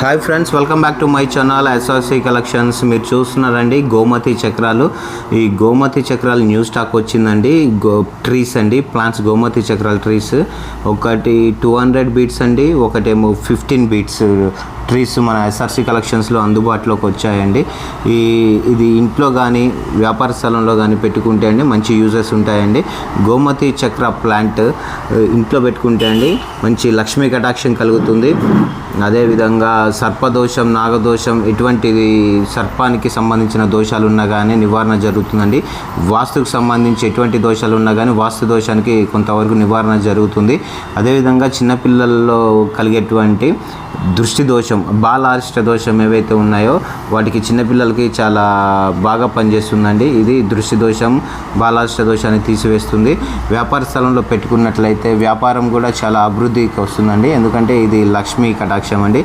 Hi friends, welcome back to my channel SRC collections. మీరు చూస్తున్నారండి గోమతి చక్రాలు. ఈ గోమతి చక్రాలు న్యూ స్టాక్ వచ్చిందండి. ట్రీస్ అండి, ప్లాంట్స్ గోమతి చక్రాల ట్రీస్. ఒకటి 200 బీట్స్ అండి, ఒకటేమో 15 బీట్స్ ట్రీస్ మన ఎస్ఆర్సి కలెక్షన్స్లో అందుబాటులోకి వచ్చాయండి. ఇది ఇంట్లో కానీ వ్యాపార స్థలంలో కానీ పెట్టుకుంటే అండి మంచి యూజెస్ ఉంటాయండి. గోమతి చక్ర ప్లాంట్ ఇంట్లో పెట్టుకుంటే అండి మంచి లక్ష్మీ కటాక్షం కలుగుతుంది. అదేవిధంగా సర్పదోషం, నాగదోషం, ఎటువంటిది సర్పానికి సంబంధించిన దోషాలు ఉన్నా కానీ నివారణ జరుగుతుందండి. వాస్తుకు సంబంధించి ఎటువంటి దోషాలు ఉన్నా కానీ వాస్తు దోషానికి కొంతవరకు నివారణ జరుగుతుంది. అదేవిధంగా చిన్నపిల్లల్లో కలిగేటువంటి దృష్టి దోషం, బాలారిష్ట దోషం ఏవైతే ఉన్నాయో వాటికి చిన్నపిల్లలకి చాలా బాగా పనిచేస్తుందండి. ఇది దృష్టి దోషం, బాలారిష్ట దోషాన్ని తీసివేస్తుంది. వ్యాపార స్థలంలో పెట్టుకున్నట్లయితే వ్యాపారం కూడా చాలా అభివృద్ధికి వస్తుందండి. ఎందుకంటే ఇది లక్ష్మీ కటాక్షం అండి.